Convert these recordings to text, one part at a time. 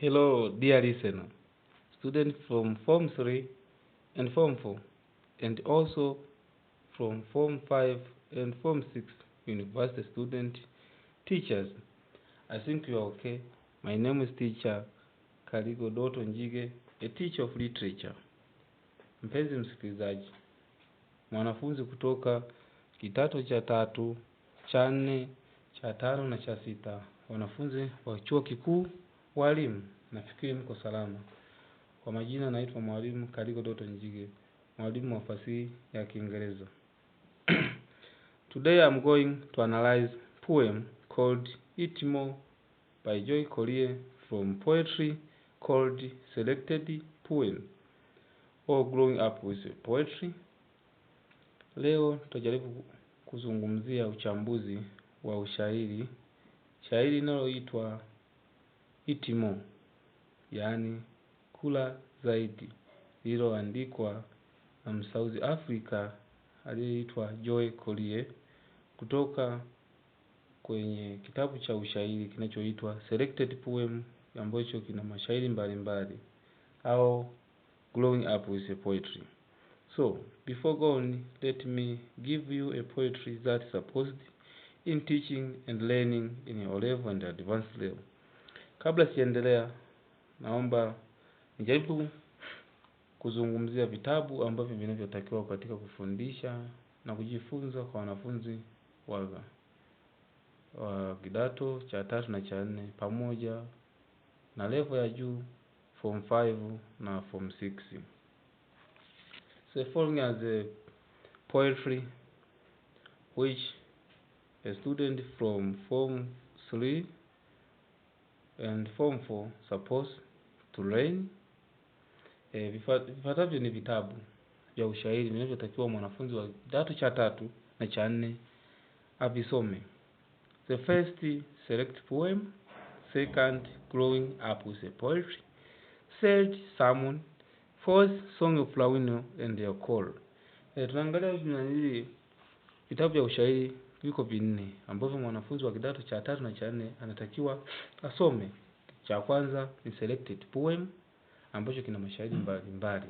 Hello, dear listener, students from Form 3 and Form 4, and also from Form 5 and Form 6, university student, teachers. I think you are okay. My name is teacher Karigo Doto Njige, a teacher of literature. Mpenzi msikilizaji, mwanafunzi kutoka kidato cha 3, cha 4, cha 5 na cha 6, wanafunzi wa chuo kikuu, walimu, nafikiri mko salama. Kwa majina naitwa mwalimu Karigo Doto Njige, mwalimu wa fasihi ya Kiingereza. Today I'm going to analyze poem called It More by Corrie from poetry called Selected Poem or Growing Up with Poetry. Leo tutajaribu kuzungumzia uchambuzi wa ushairi, shairi linaloitwa It More, yani kula zaidi, lililoandikwa na South Africa aliyeitwa Corrie kutoka kwenye kitabu cha ushairi kinachoitwa Selected Poem, ambacho kina mashairi mbalimbali au Growing Up with Poetry. So, before going, let me give you a poetry that is supposed in teaching and learning in your level and advanced level. Kabla siendelea, naomba nijaribu kuzungumzia vitabu ambavyo vinavyotakiwa katika kufundisha na kujifunza kwa wanafunzi wa kidato cha 3 na cha 4 pamoja na level ya juu Form 5 na Form 6. So following as a poetry which a student from Form 3 and Form 4 supposed to learn. Vifuatavyo ni vitabu vya ushairi vinavyotakiwa mwanafunzi wa kidato cha 3 na cha 4 avisome. The first, Select Poem. Second, Growing Up with Poetry. Third, Sermon. Fourth, Song of Lawino and their Call. Tunaangalia vitabu vya ushairi viko 4 ambavyo mwanafunzi wa kidato cha 3 na cha 4 anatakiwa asome. Cha kwanza ni Selected Poem ambacho kina mashairi mbalimbali.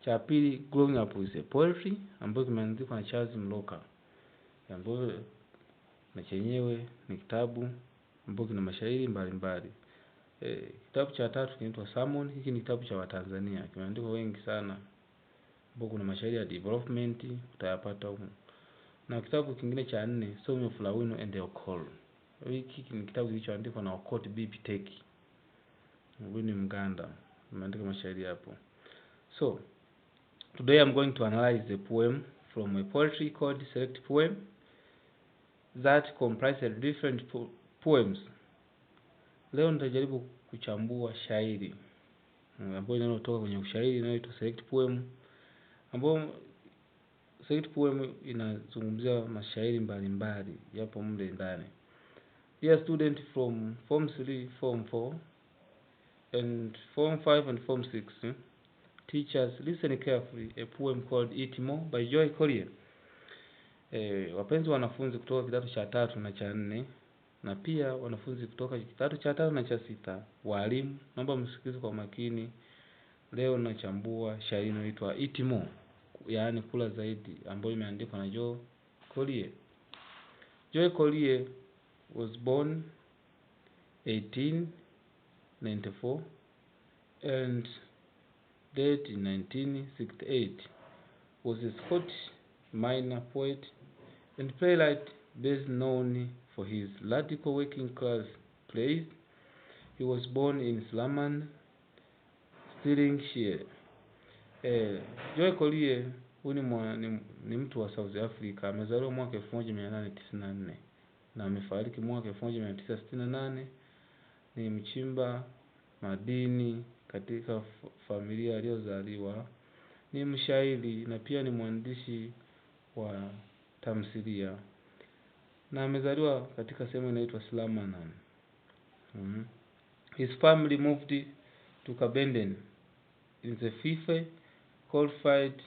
Cha pili, Growing Up with Poetry ambacho kimeandikwa na Charles Mloka, ambacho na chenyewe ni kitabu ambacho kina mashairi mbalimbali. Kitabu cha 3 kinaitwa Sermon. Hiki ni kitabu cha Watanzania, kimeandikwa wengi sana, ambapo kuna mashairi ya development utayapata huko. Na kitabu kingine cha 4, Song of Lawino and their Call. Hiki ni kitabu kilichoandikwa na Okot B.P. Teki. Huyu ni Mganda, ameandika mashairi hapo. So, today I'm going to analyze the poem from a poetry called Select Poem that comprises different poems. Leo nitajaribu kuchambua shairi ambayo linalotoka kwenye ushairi linaloitwa Select Poem, ambayo Select Poem inazungumzia mashairi mbalimbali yapo mle ndani. Dear student from Form 3, Form 4 and Form 5 and Form 6, teachers, listen carefully. A poem called It More by Corrie. Wapenzi wanafunzi kutoka kidato cha 3 na cha 4 na pia wanafunzi kutoka kidato cha 5 na cha 6, walimu, naomba msikilize kwa makini. Leo nachambua shairi linaloitwa It More, yani kula zaidi, ambayo imeandikwa na Corrie. Corrie was born 1894 and died in 1968. Was a Scottish minor poet and playwright best known for his radical working class plays. He was born in Slaman, Stirlingshire. Corrie huyu ni mtu wa South Africa. Amezaliwa mwaka 1894 na amefariki mwaka 1968. Ni mchimba madini katika familia aliyozaliwa. Ni mshairi na pia ni mwandishi wa tamthilia. Na amezaliwa katika sehemu inaitwa Slamanan. His family moved to Kabenden in the Fife coal-field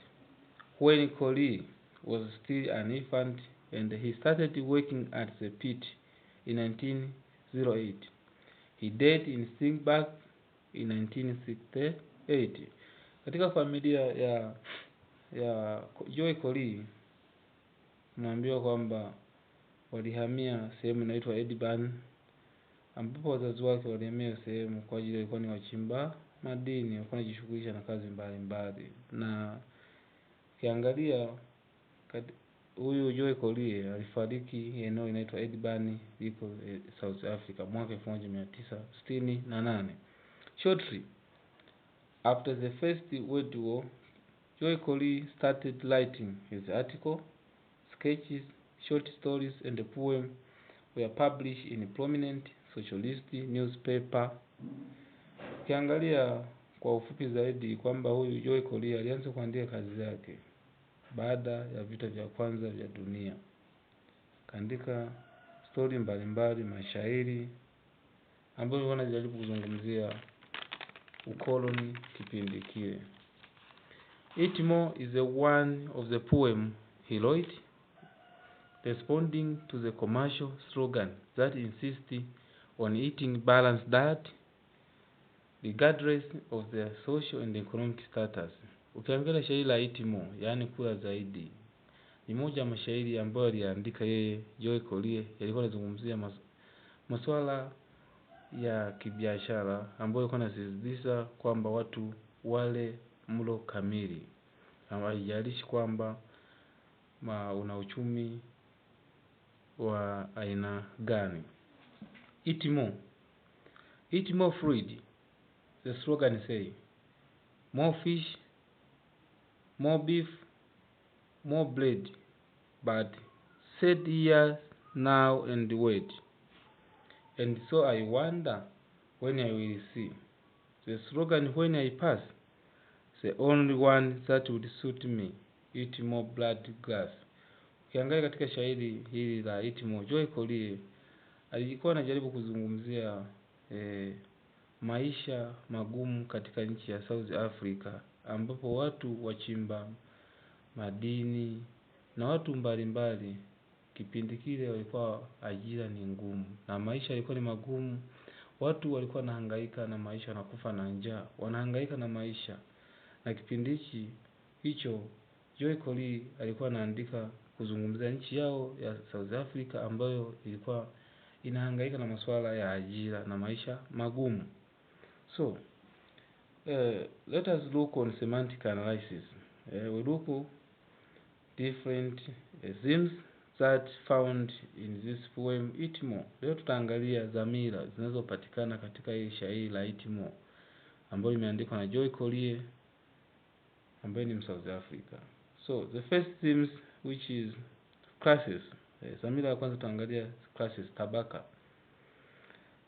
when Corrie was still an infant, and he started working at the pit in 1908. He died in Singapore in 1968. Katika familia ya Corrie tunaambiwa kwamba walihamia sehemu inaitwa Edban, ambapo wazazi wake walihamia sehemu kwa ajili walikuwa ni wachimba madini, walikuwa wanajishughulisha na kazi mbalimbali. Na kiangalia huyu Corrie alifariki eneo inaitwa Edban liko South Africa mwaka 1968. Shortly after the First World War, Corrie started writing his article, sketches, short stories and poems were published in prominent socialist newspaper. Kiangalia kwa ufupi zaidi kwamba huyu Corrie alianza kuandika kazi zake baada ya vita vya kwanza vya dunia. Kaandika story mbalimbali, mashairi ambayo wanajaribu kuzungumzia ukoloni kipindi kile. Eat more is one of the poem he wrote, responding to the commercial slogan that insists on eating balanced diet regardless of their social and economic status. Ukiangalia shairi la Eat More, yani kula zaidi, ni moja ya mashairi ambayo aliandika yeye Corrie. Yalikuwa yanazungumzia masuala ya kibiashara ambayo yalikuwa yanasisitiza kwamba watu wale mlo kamili, haijalishi kwamba una uchumi wa aina gani. Eat more food, the slogan say. More fish, more beef, more bread, but sit here now and wait. And so I wonder when I will see the slogan when I pass, the only one that would suit me, eat more blood glass. Ukiangalia katika shairi hili la Eat More, Corrie alikuwa anajaribu kuzungumzia maisha magumu katika nchi ya South Africa, ambapo watu wachimba madini na watu mbalimbali kipindi kile walikuwa ajira ni ngumu na maisha yalikuwa ni magumu. Watu walikuwa wanahangaika na maisha, wanakufa na njaa, wanahangaika na maisha. Na kipindi hicho Corrie alikuwa anaandika kuzungumzia nchi yao ya South Africa ambayo ilikuwa inahangaika na masuala ya ajira na maisha magumu. So let us look on semantic analysis. We look different themes that found in this poem Eat More. Leo tutaangalia dhamira zinazopatikana katika hii shairi la Eat More ambayo imeandikwa na Corrie ambaye ni South Africa. So the first themes, which is classes. Dhamira ya kwanza tutaangalia classes, tabaka.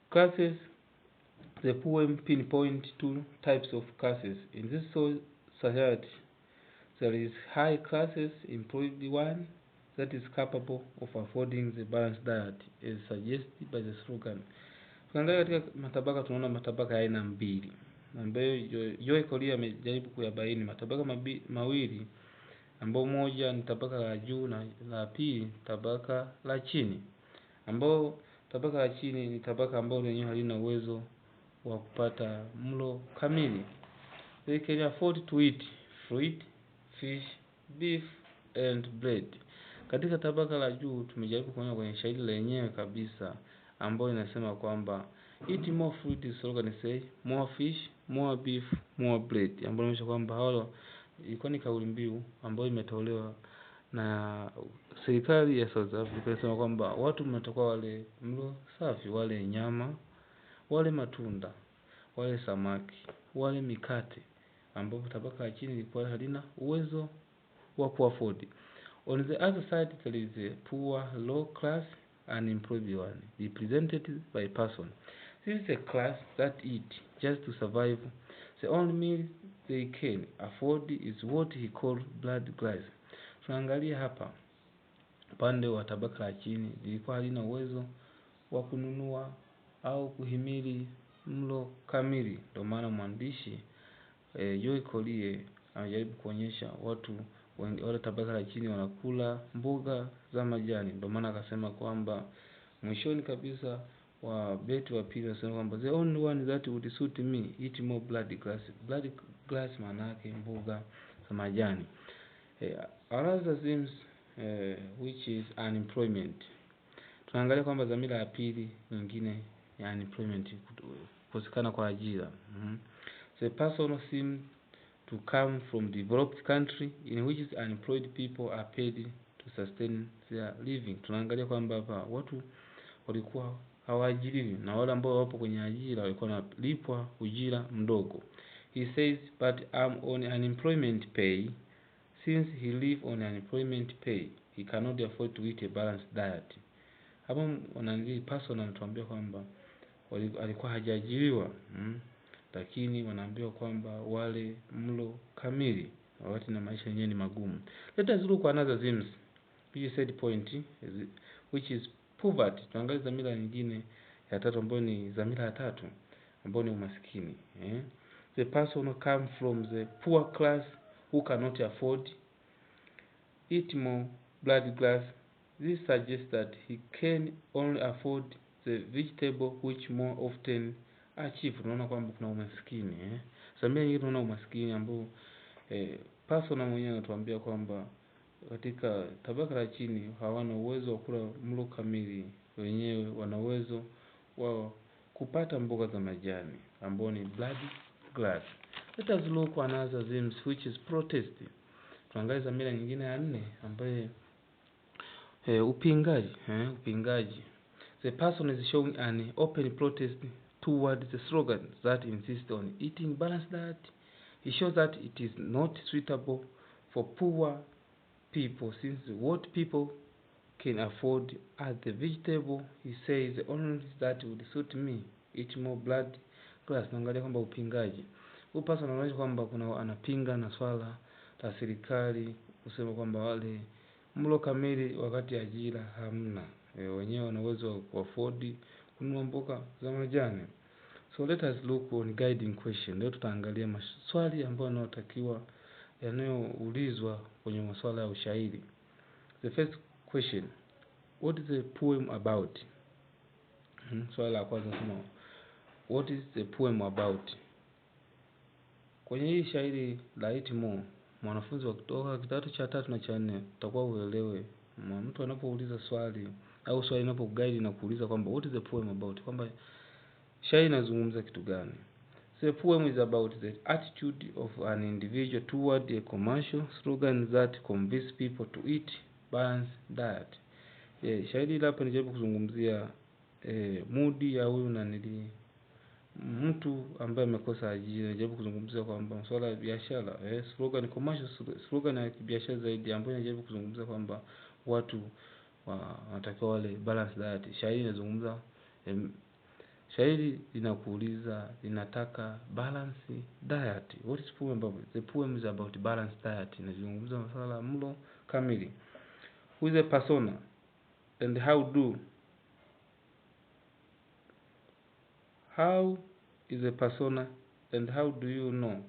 Classes, the poem pinpoint two types of classes. In this society, there is high classes, employed one that is capable of affording the balanced diet as suggested by the slogan. Tukiangalia katika matabaka tunaona matabaka ya aina mbili ambayo Corrie amejaribu kuyabaini. Matabaka mawili ambao moja ni tabaka la juu na la pili tabaka la chini, ambao tabaka la chini ni tabaka ambao lenyewe halina uwezo wa kupata mlo kamili. They can afford to eat fruit, fish, beef and bread. Katika tabaka la juu tumejaribu kuona kwenye shairi lenyewe kabisa ambao inasema kwamba eat more fruit, is slogan say more fish, more beef, more bread, ambao inaonyesha kwamba hao ilikuwa ni kauli mbiu ambayo imetolewa na serikali ya South Africa. Inasema kwamba watu mnatakiwa wale mlo safi, wale nyama, wale matunda, wale samaki, wale mikate, ambapo tabaka la chini lilikuwa halina uwezo wa kuafford. On the other side there is a poor, low class, unemployed one, represented by person. This is a class that eat just to survive. The only meal they can afford is what he called blood glass. Tunaangalia hapa upande wa tabaka la chini lilikuwa halina uwezo wa kununua au kuhimili mlo kamili. Ndio maana mwandishi Corrie anajaribu kuonyesha watu wale tabaka la chini wanakula mboga za majani. Ndio maana akasema kwamba mwishoni kabisa wa beti wa pili anasema kwamba the only one that would suit me eat more blood grass. Blood grass maana yake mboga za majani. Another themes which is unemployment. Tunaangalia kwamba dhamira ya pili nyingine ya unemployment, kukosekana kwa ajira. The person seems to come from developed country in which unemployed people are paid to sustain their living. Tunaangalia kwamba hapa watu walikuwa hawaajiriwi na wale ambao wapo kwenye ajira walikuwa wanalipwa ujira mdogo. He says, but I'm on unemployment pay. Since he live on unemployment pay, he cannot afford to eat a balanced diet. Hapo wananili person anatuambia kwamba alikuwa hajaajiriwa, lakini wanaambiwa kwamba wale mlo kamili wakati na maisha yenyewe ni magumu. Let us look at another themes which said point which is poverty. Tuangalie dhamira nyingine ya tatu ambayo ni dhamira ya tatu ambayo ni umaskini. The person come from the poor class who cannot afford eat more blood grass. This suggests that he can only afford the vegetable which more often are cheap. Tunaona kwamba kuna umaskini. Dhamira nyingine tunaona umaskini ambao person mwenyewe anatuambia kwamba katika tabaka la chini hawana uwezo wa kula mlo kamili, wenyewe wana uwezo wa kupata mboga za majani ambao ni blood grass. Let us look at another themes which is protest. Tuangalie dhamira nyingine ya 4 ambayo upingaji. Upingaji. The person is showing an open protest towards the slogan that insists on eating balanced diet. He shows that it is not suitable for poor people since what people can afford are the vegetable. He says the only that would suit me eat more blood grass. Naangalia kwamba upingaji. Huyu person anaonyesha kwamba kuna anapinga na swala la serikali kusema kwamba wale mlo kamili wakati ajira hamna. Wenyewe wana uwezo wa kuafford kununua mboga za majani. So let us look on guiding question. Leo tutaangalia maswali ambayo yanayotakiwa yanayoulizwa kwenye masuala ya ushairi. The first question, what is the poem about? Swali la kwanza nasema what is the poem about? Kwenye hii shairi la Eat More, mwanafunzi wa kutoka kidato cha 3 na cha 4 utakuwa uelewe mtu anapouliza swali au swali linapoguide na kuuliza kwamba what is the poem about, kwamba shairi inazungumza kitu gani. The poem is about the attitude of an individual toward a commercial slogan that convinces people to eat balanced diet. Shairi hapa nijaribu kuzungumzia moodi ya huyu mtu ambaye amekosa ajira. Nijaribu kuzungumzia kwamba masuala ya biashara, slogan commercial slogan ya biashara zaidi ambayo inajaribu kuzungumzia kwamba watu wanatakiwa wale balanced diet. Shairi inazungumza shairi linakuuliza linataka balanced diet. What is poem about? The poem is about balanced diet. Inazungumza masuala ya mlo kamili. Who is the persona and how is the persona and how do you know?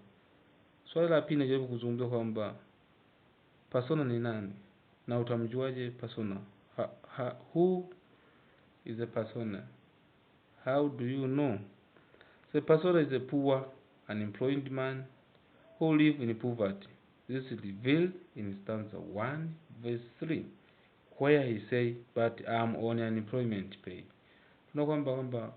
Swali la pili najaribu kuzungumza kwamba persona ni nani na utamjuaje persona. Who is the persona? How do you know? The persona is a poor, unemployed man who live in poverty. This is revealed in stanza 1 verse 3 where he say, but I'm on unemployment pay. Tunaona kwamba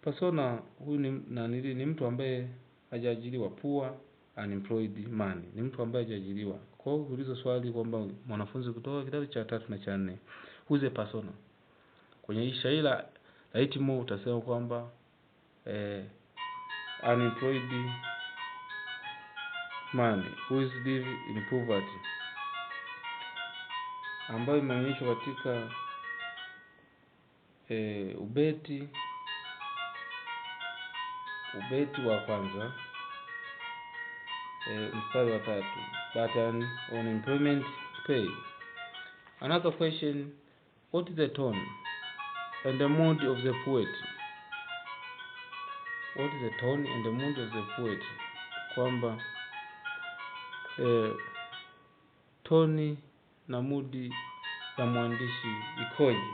persona huyu ni mtu ambaye hajaajiriwa, poor unemployed man, ni mtu ambaye hajaajiriwa. Kwa hiyo ulizo swali kwamba mwanafunzi kutoka kidato cha 3 na cha 4 who is the persona. Kwenye hii shairi la Eat More utasema kwamba unemployed man who is live in poverty, ambayo imeonyeshwa katika ubeti wa kwanza mstari wa 3, but on unemployment pay. Another question, what is the tone and the mood of the poet? What is the tone and the mood of the poet? Kwamba toni na moodi ya mwandishi ikoje?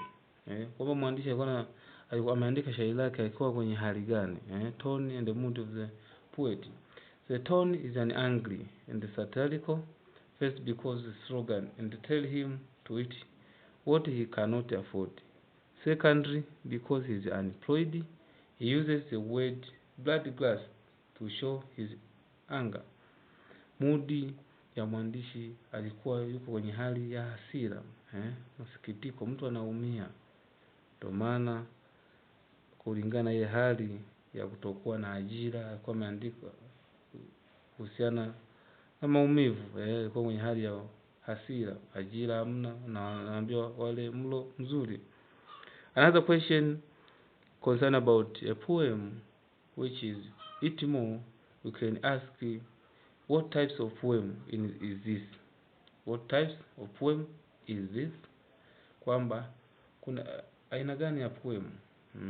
Kwamba mwandishi alikuwa alikuwa ameandika shairi lake alikuwa kwenye hali gani. Tone and the mood of the poet. The tone is an angry and satirical, first because the slogan and tell him to eat what he cannot afford. Secondly, because he is unemployed, he uses the word blood glass to show his anger. Mudi ya mwandishi alikuwa yuko kwenye hali ya hasira, masikitiko, mtu anaumia. Ndio maana kulingana ile hali ya kutokuwa na ajira alikuwa ameandika kuhusiana na maumivu, alikuwa kwenye hali ya hasira, ajira hamna na anaambiwa wale mlo mzuri. Another question concern about a poem which is eat more, you can ask what types of poem is this? What types of poem is this? Kwamba kuna aina gani ya poem?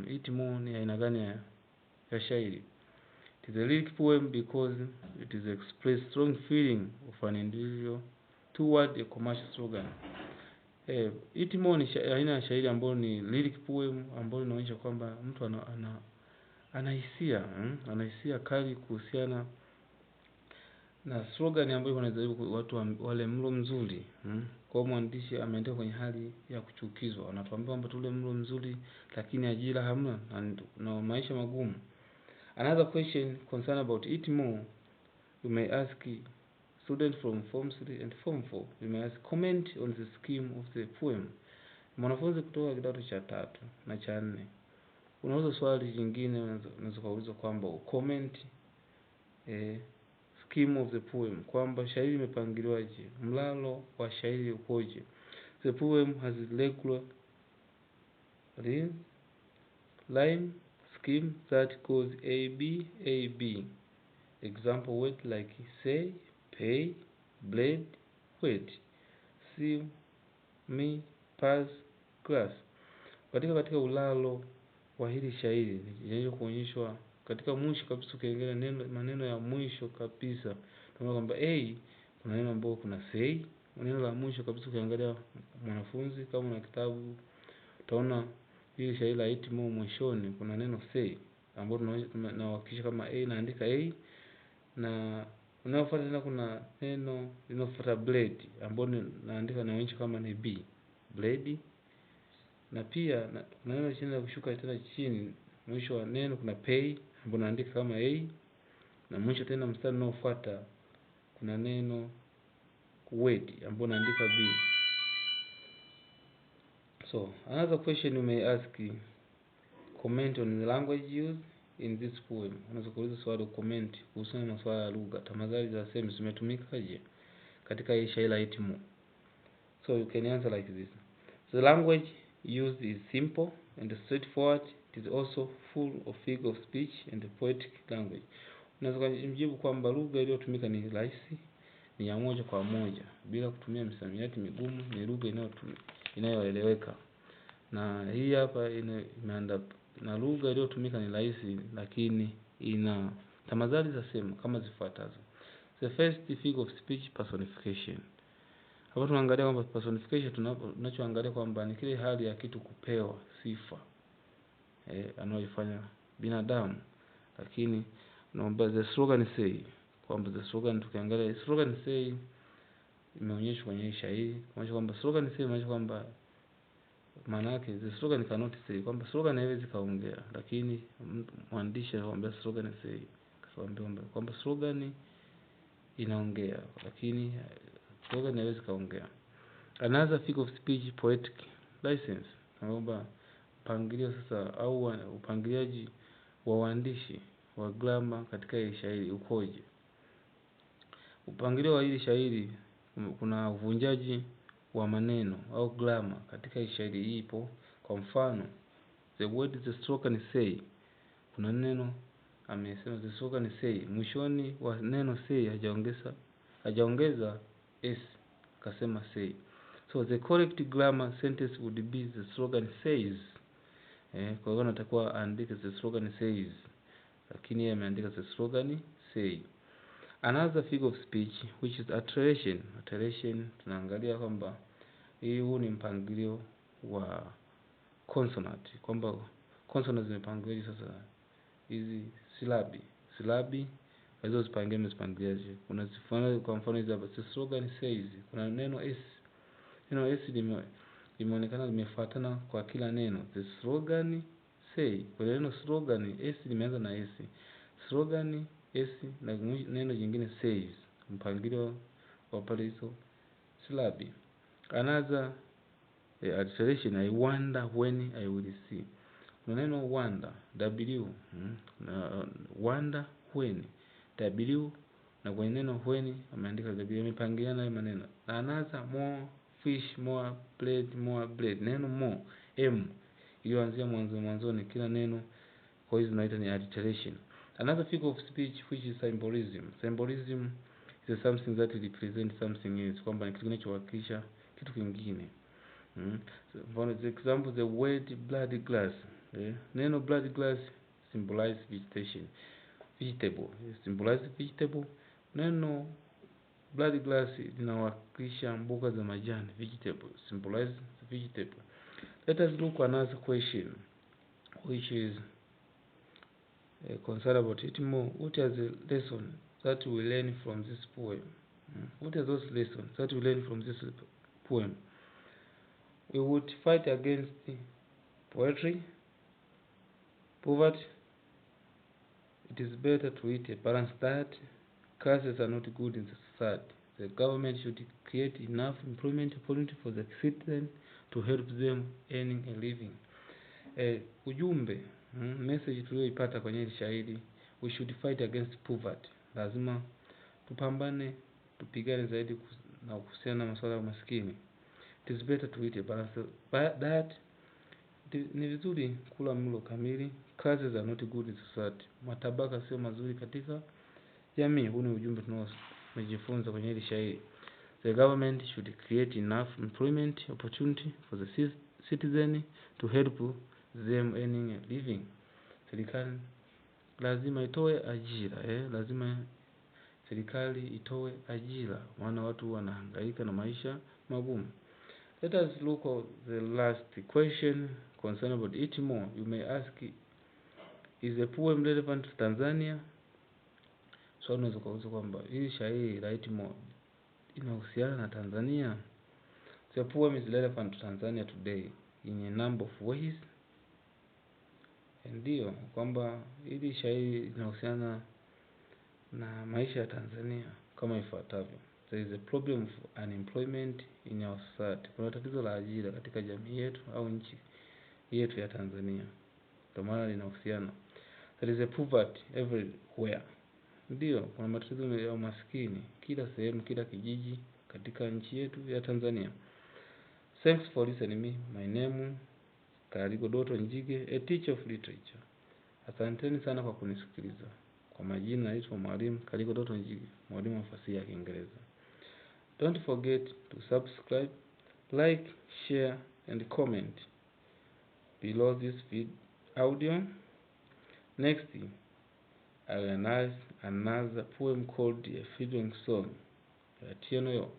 Eat more ni aina gani ya shairi? It is a lyric poem because it is express strong feeling of an individual toward a commercial slogan. Eat more ni aina ya shairi ambayo ni lyric poem ambayo inaonyesha kwamba mtu ana hisia kali kuhusiana na slogan ambayo wanajaribu watu wale mlo mzuri. Kwa mwandishi ameandika kwenye hali ya kuchukizwa, anatuambia kwamba tule mlo mzuri lakini ajira hamna na maisha magumu. Another question concern about eat more, you may ask student from form 3 and form 4, you may ask comment on the scheme of the poem. Mwanafunzi kutoka kidato cha 3 na cha 4, unauliza swali jingine, unaweza kuuliza kwamba comment scheme of the poem, kwamba shairi imepangiliwaje, mlalo wa shairi ukoje. The poem has regular rhyme scheme that goes A B A B. Example words like say, pay, blade, wait, see, me, pass, class. Katika ulalo wa hili shairi yenye kuonyeshwa katika mwisho kabisa, ukiangalia maneno ya mwisho kabisa tunaona kwamba kuna neno ambalo kuna say, neno la mwisho kabisa ukiangalia mwanafunzi kama una kitabu utaona hili shairi la eat more mwishoni kuna neno say ambalo tunahakikisha kama naandika na unaofuata tena kuna neno linalofuata blade ambalo naandika naonyesha kama ni B, blade. Na pia kuna neno chini la kushuka tena chini mwisho wa neno kuna pay ambalo naandika kama A, na mwisho tena mstari unaofuata kuna neno wait ambalo naandika B. So another question you may ask, comment on the language used in this poem. Unaweza kuuliza swali comment kuhusiana na swala la lugha, tamathali za semi zimetumikaje katika hii shairi la eat more. So you can answer like this. The language used is simple and straightforward. It is also full of figure of speech and poetic language. Unaweza kujibu kwamba lugha iliyotumika ni rahisi, ni ya moja kwa moja bila kutumia misamiati migumu, ni lugha inayoeleweka. Na hii hapa imeanda na lugha iliyotumika ni rahisi lakini ina tamathali za semi kama zifuatazo. The first figure of speech, personification. Hapo tunaangalia kwamba personification tunachoangalia kwamba ni kile hali ya kitu kupewa sifa anayofanya binadamu. Lakini naomba the slogan say, kwamba the slogan tukiangalia slogan say imeonyeshwa kwenye shairi, kuonyesha kwamba slogan say inaonyesha kwamba maana yake the slogan cannot say, kwamba slogan haiwezi kaongea, lakini mwandishi anakuambia slogan say, kwamba slogan inaongea lakini slogan haiwezi kaongea. Another figure of speech, poetic license, kwamba mpangilio sasa au upangiliaji wa uandishi wa grammar katika hili shairi ukoje. Upangilio wa hili shairi kuna uvunjaji wa maneno au grammar katika hili shairi ipo. Kwa mfano the word the slogan say, kuna neno amesema the slogan say, mwishoni wa neno say hajaongeza s, akasema say. So the correct grammar sentence would be the slogan says. Kwa hiyo natakuwa andike the slogan says, lakini yeye ameandika the slogan say. Another figure of speech which is alliteration. Alliteration tunaangalia kwamba huu ni mpangilio wa consonant, kwamba consonants zimepangiwaje sasa? Hizi silabi hizo zipangiwaje? Kuna zifano, kwa mfano hizi hapa, the slogan says, kuna neno s. Neno s limeonekana limefuatana kwa kila neno. The slogan say, kwa neno slogan s limeanza na s. Slogan s na neno jingine says, mpangilio wa pale hizo silabi. Another alliteration, I wonder when I will see. Kuna neno wonder, w, wonder when, w, na kwenye neno when ameandika w, yamepangiliana hayo maneno. Another more fish, more bread. Neno more, m, iliyoanzia mwanzoni kila neno, kwa hizo tunaita ni alliteration. Another figure of speech which is symbolism. Symbolism is something that represents something else, kwamba ni kitu kinachowakilisha kitu kingine. For example, the word blood glass. Neno blood glass symbolize vegetable. Symbolize vegetable. Neno blood glass linawakilisha mboga za majani, vegetable. Symbolize vegetable. Let us look another question, which is concerned about it more. What are the lessons that we learn from this poem? What are those lessons that we learn from this poem? We would fight against poverty. It is better to eat a balanced diet. Classes are not good in the society. The government should create enough employment opportunity for the citizens to help them earning a living. Ujumbe, message tuliyoipata kwenye hili shairi, we should fight against poverty. Lazima tupambane, tupigane zaidi na kuhusiana na masuala ya umaskini. It is better to eat a balanced diet. Ni vizuri kula mlo kamili. Classes are not good in society. Matabaka sio mazuri katika jamii. Huu ni ujumbe tunaojifunza kwenye hili shairi. The government should create enough employment opportunity for the citizen to help them earning a living. Serikali lazima itoe ajira, lazima serikali itoe ajira, maana watu wanahangaika na maisha magumu. Let us look at the last question concerned about it more. You may ask, is the poem relevant to Tanzania? So unaweza kuuliza kwamba hii shairi la it more inahusiana na Tanzania. The poem is relevant to Tanzania today in a number of ways. Ndio kwamba hili shairi linahusiana na maisha ya Tanzania kama ifuatavyo. There is a problem of unemployment in our society. Kuna tatizo la ajira katika jamii yetu au nchi yetu ya Tanzania. Kwa maana linahusiana. There is a poverty everywhere. Ndio kuna matatizo ya umaskini kila sehemu, kila kijiji katika nchi yetu ya Tanzania. Thanks for listening me. My name Karigodoto Njige, a teacher of literature. Asanteni sana kwa kunisikiliza. Kwa majina naitwa Mwalimu Karigodoto Njige, mwalimu wa fasihi ya Kiingereza. Don't forget to subscribe, like, share and comment below this audio. Next, I will analyze another poem called A Freedom Song ya Tieno.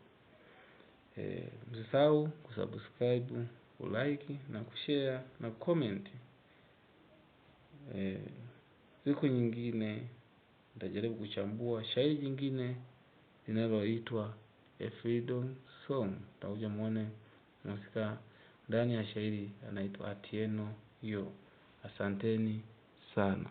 Msisahau kusubscribe, kulike na kushare na comment. Siku nyingine nitajaribu kuchambua shairi jingine linaloitwa A Freedom Song. Tutakuja muone mhusika ndani ya shairi anaitwa Atieno Yo. Asanteni sana.